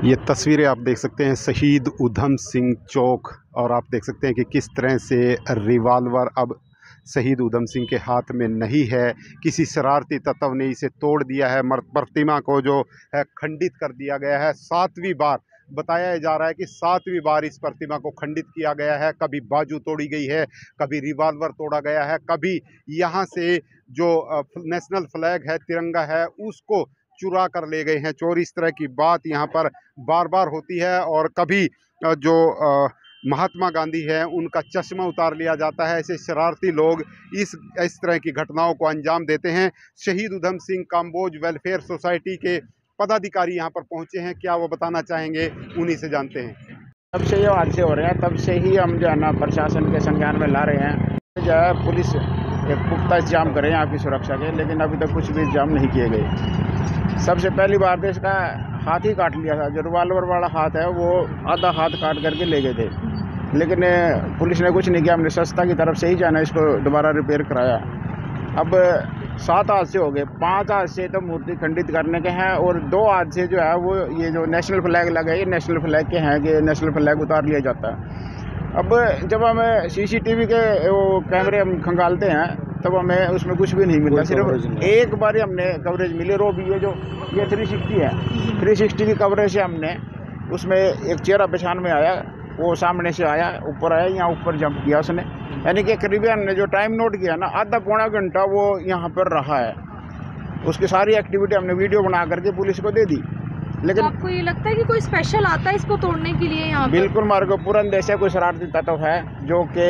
ये तस्वीरें आप देख सकते हैं शहीद उधम सिंह चौक, और आप देख सकते हैं कि किस तरह से रिवाल्वर अब शहीद उधम सिंह के हाथ में नहीं है। किसी शरारती तत्व ने इसे तोड़ दिया है। प्रतिमा को जो है खंडित कर दिया गया है। 7वीं बार बताया जा रहा है कि 7वीं बार इस प्रतिमा को खंडित किया गया है। कभी बाजू तोड़ी गई है, कभी रिवाल्वर तोड़ा गया है, कभी यहाँ से जो नेशनल फ्लैग है, तिरंगा है, उसको चुरा कर ले गए हैं चोर। इस तरह की बात यहाँ पर बार बार होती है। और कभी जो महात्मा गांधी है उनका चश्मा उतार लिया जाता है। ऐसे शरारती लोग इस तरह की घटनाओं को अंजाम देते हैं। शहीद उधम सिंह काम्बोज वेलफेयर सोसाइटी के पदाधिकारी यहाँ पर पहुंचे हैं। क्या वो बताना चाहेंगे, उन्हीं से जानते हैं। तब से ये हादसे हो रहे हैं, तब से ही हम जो है ना प्रशासन के संज्ञान में ला रहे हैं। जो है पुलिस एक पुख्ता इंतजाम करे यहाँ की सुरक्षा के, लेकिन अभी तक कुछ भी इंतजाम नहीं किए गए। सबसे पहली बार तो इसका हाथ ही काट लिया था। जो रिवाल्वर वाला हाथ है वो आधा हाथ काट करके ले गए थे, लेकिन पुलिस ने कुछ नहीं किया। हमने संस्था की तरफ से ही जाना इसको दोबारा रिपेयर कराया। अब 7 हादसे हो गए। 5 हादसे तो मूर्ति खंडित करने के हैं, और 2 हादसे जो है वो ये जो नेशनल फ्लैग लगे, ये नेशनल फ्लैग के हैं कि नेशनल फ्लैग उतार लिया जाता है। अब जब हम CCTV के वो कैमरे हम खंगालते हैं तब हमें उसमें कुछ भी नहीं मिलता। सिर्फ एक बार हमने कवरेज मिली, वो भी ये 360 है। 360 की कवरेज से हमने उसमें एक चेहरा पहचान में आया, वो सामने से आया, ऊपर आया, यहाँ ऊपर जंप किया उसने। यानी कि करीबन हमने जो टाइम नोट किया ना, आधा पौना घंटा वो यहाँ पर रहा है। उसकी सारी एक्टिविटी हमने वीडियो बना करके पुलिस को दे दी। लेकिन तो आपको ये लगता है कि कोई स्पेशल आता है इसको तोड़ने के लिए यहाँ पर? बिल्कुल हमारे को पूरा देश है, कोई शरारती तत्व है जो कि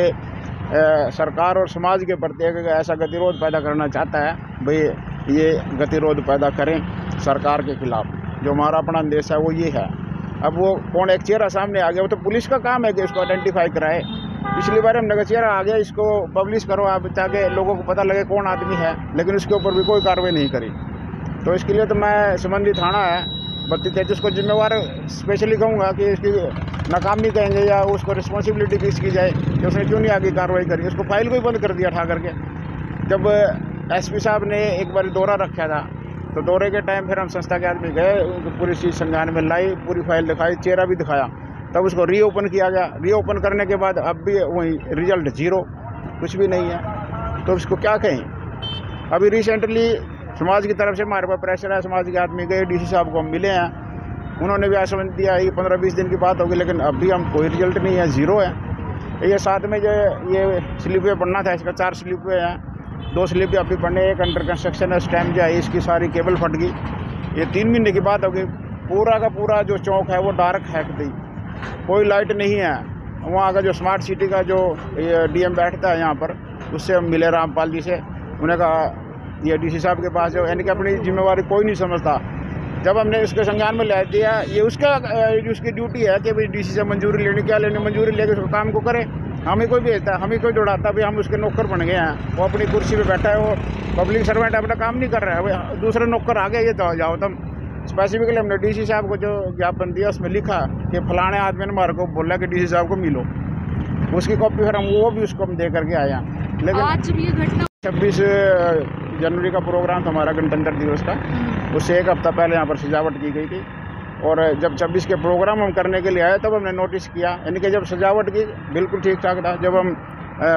सरकार और समाज के प्रति एक ऐसा गतिरोध पैदा करना चाहता है। भाई ये गतिरोध पैदा करें सरकार के खिलाफ। जो हमारा अपना देश है वो ये है। अब वो कौन एक चेहरा सामने आ गया, वो तो पुलिस का काम है कि इसको आइडेंटिफाई कराए। पिछली बार हमने कहा चेहरा आ गया, इसको पब्लिश करो आप, ताकि लोगों को पता लगे कौन आदमी है, लेकिन उसके ऊपर भी कोई कार्रवाई नहीं करी। तो इसके लिए तो मैं संबंधित थाना है 3233 को जिम्मेवार स्पेशली कहूँगा कि इसकी नाकामी कहेंगे या उसको रिस्पॉन्सिबिलिटी फिक्स की जाए कि उसने क्यों नहीं आगे कार्रवाई करी। उसको फाइल को ही बंद कर दिया ठा करके। जब SP साहब ने एक बार दौरा रखा था, तो दौरे के टाइम फिर हम संस्था के आदमी गए, पूरी चीज़ संज्ञान में लाई, पूरी फाइल दिखाई, चेहरा भी दिखाया, तब उसको रीओपन किया गया। रीओपन करने के बाद अब भी वही रिजल्ट 0, कुछ भी नहीं है। तो इसको क्या कहें। अभी रिसेंटली समाज की तरफ से हमारे पास प्रेशर है, समाज के आदमी गए, DC साहब को हम मिले हैं, उन्होंने भी आश्वासन दिया ये 15-20 दिन की बात होगी, लेकिन अभी हम कोई रिजल्ट नहीं है, 0 है। ये साथ में जो ये स्लिपे पढ़ना था, इसका 4 स्लिपे हैं, 2 स्लिपे अभी पढ़ने, एक अंडर कंस्ट्रक्शन है। उस टाइम जो है इसकी सारी केबल फट गई। ये 3 महीने की बात होगी। पूरा का पूरा जो चौक है वो डार्क है, कोई लाइट नहीं है। वहाँ का जो स्मार्ट सिटी का जो DM बैठता है यहाँ पर, उससे हम मिले रामपाल जी से। उन्होंने कहा ये DC साहब के पास है, यानी कि अपनी जिम्मेवारी कोई नहीं समझता। जब हमने उसके संज्ञान में ले दिया, ये उसकी ड्यूटी है कि भाई DC से मंजूरी लेनी, क्या लेनी, मंजूरी लेके उसको काम को करे। हमें कोई भेजता है, हमें कोई दौड़ाता, भाई हम उसके नौकर बन गए हैं। वो अपनी कुर्सी पे बैठा है, वो पब्लिक सर्वेंट अपना काम नहीं कर रहा है, भाई दूसरे नौकर आ गए, ये तो जाओ तुम। स्पेसिफिकली हमने DC साहब को जो ज्ञापन दिया उसमें लिखा कि फलाने आदमी ने हमारे को बोला कि DC साहब को मिलो। उसकी कॉपी फिर हम वो भी उसको हम दे करके आया। लेकिन आज जब ये घटना 26 जनवरी का प्रोग्राम था हमारा गणतंत्र दिवस का, उससे 1 हफ्ता पहले यहाँ पर सजावट की गई थी। और जब 26 के प्रोग्राम हम करने के लिए आए तब हमने नोटिस किया, यानी कि जब सजावट की बिल्कुल ठीक ठाक था, जब हम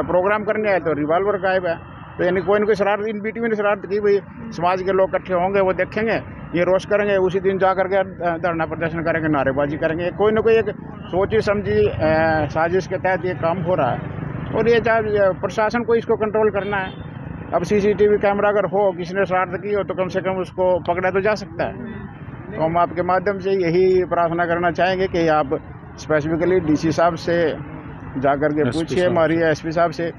प्रोग्राम करने आए तो रिवाल्वर गायब है। तो यानी कोई न कोई शरारत इन बीटी में शरारत की, भाई समाज के लोग इकट्ठे होंगे, वो देखेंगे, ये रोष करेंगे, उसी दिन जा करके धरना प्रदर्शन करेंगे, नारेबाजी करेंगे। कोई न कोई एक सोची समझी साजिश के तहत ये काम हो रहा है। और ये चाहे प्रशासन को इसको कंट्रोल करना है। अब CCTV कैमरा अगर हो, किसी ने शरारत की हो, तो कम से कम उसको पकड़ा तो जा सकता है। तो हम आपके माध्यम से यही प्रार्थना करना चाहेंगे कि आप स्पेसिफिकली DC साहब से जा कर के पूछिए, हमारी SP साहब से,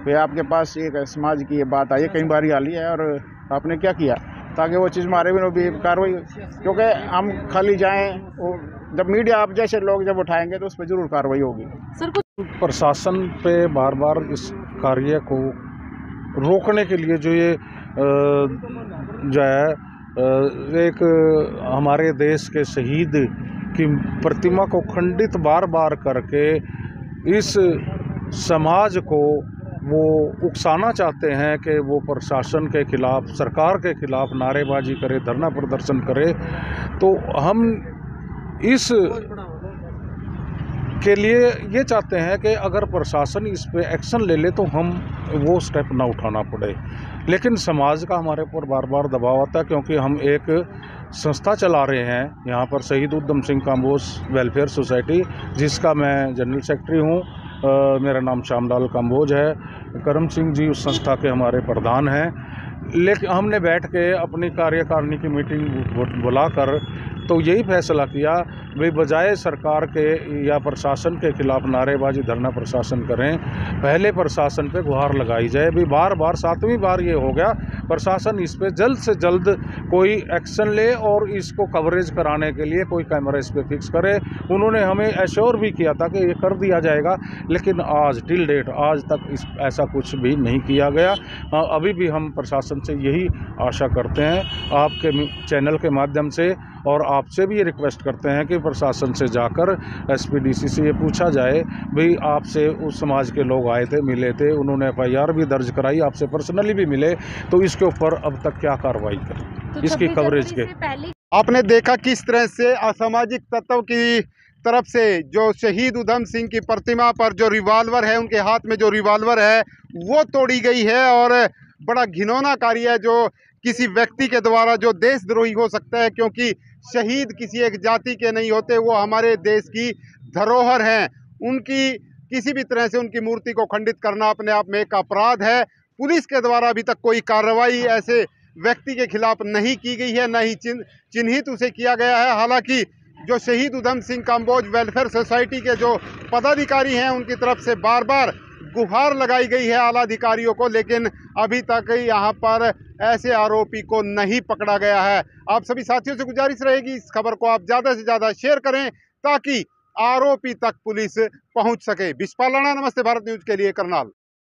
कि आपके पास एक समाज की ये बात आई है, कई बार आली है, और आपने क्या किया ताकि वो चीज़ हमारे भी कार्रवाई। क्योंकि हम खाली जाएँ, जब मीडिया आप जैसे लोग जब उठाएंगे तो उस पर ज़रूर कार्रवाई होगी। सर प्रशासन पे बार बार इस कार्य को रोकने के लिए जो ये जो है एक हमारे देश के शहीद की प्रतिमा को खंडित बार बार करके इस समाज को वो उकसाना चाहते हैं कि वो प्रशासन के खिलाफ, सरकार के खिलाफ नारेबाजी करे, धरना प्रदर्शन करे। तो हम इस के लिए ये चाहते हैं कि अगर प्रशासन इस पे एक्शन ले ले तो हम वो स्टेप ना उठाना पड़े, लेकिन समाज का हमारे ऊपर बार बार दबाव आता है, क्योंकि हम एक संस्था चला रहे हैं यहाँ पर शहीद उधम सिंह काम्बोज वेलफेयर सोसाइटी, जिसका मैं जनरल सेक्रेटरी हूँ। मेरा नाम श्यामलाल काम्बोज है। करम सिंह जी उस संस्था के हमारे प्रधान हैं। लेकिन हमने बैठ के अपनी कार्यकारिणी की मीटिंग बुलाकर तो यही फैसला किया, वे बजाय सरकार के या प्रशासन के खिलाफ नारेबाजी धरना प्रशासन करें, पहले प्रशासन पे गुहार लगाई जाए। भी बार बार 7वीं बार ये हो गया, प्रशासन इस पे जल्द से जल्द कोई एक्शन ले और इसको कवरेज कराने के लिए कोई कैमरा इस पे फिक्स करे। उन्होंने हमें एश्योर भी किया था कि ये कर दिया जाएगा, लेकिन आज टिल डेट आज तक ऐसा कुछ भी नहीं किया गया। अभी भी हम प्रशासन से यही आशा करते हैं, आपके चैनल के माध्यम से, और आपसे भी ये रिक्वेस्ट करते हैं कि प्रशासन से जाकर एसपीडीसी से ये पूछा जाए, भाई आपसे उस समाज के लोग आए थे, मिले थे, उन्होंने FIR भी दर्ज कराई, आपसे पर्सनली भी मिले, तो इसके ऊपर अब तक क्या कार्रवाई करें तो इसकी कवरेज के। आपने देखा किस तरह से असामाजिक तत्व की तरफ से जो शहीद उधम सिंह की प्रतिमा पर जो रिवाल्वर है, उनके हाथ में जो रिवाल्वर है वो तोड़ी गई है, और बड़ा घिनौना कार्य है जो किसी व्यक्ति के द्वारा जो देशद्रोही हो सकता है, क्योंकि शहीद किसी एक जाति के नहीं होते, वो हमारे देश की धरोहर हैं। उनकी किसी भी तरह से उनकी मूर्ति को खंडित करना अपने आप में एक अपराध है। पुलिस के द्वारा अभी तक कोई कार्रवाई ऐसे व्यक्ति के खिलाफ नहीं की गई है, न ही चिन्हित उसे किया गया है। हालांकि जो शहीद उधम सिंह काम्बोज वेलफेयर सोसाइटी के जो पदाधिकारी हैं, उनकी तरफ से बार बार गुहार लगाई गई है आला अधिकारियों को, लेकिन अभी तक यहाँ पर ऐसे आरोपी को नहीं पकड़ा गया है। आप सभी साथियों से गुजारिश रहेगी, इस खबर को आप ज़्यादा से ज़्यादा शेयर करें ताकि आरोपी तक पुलिस पहुंच सके। बिस्पा लाना, नमस्ते भारत न्यूज़ के लिए करनाल।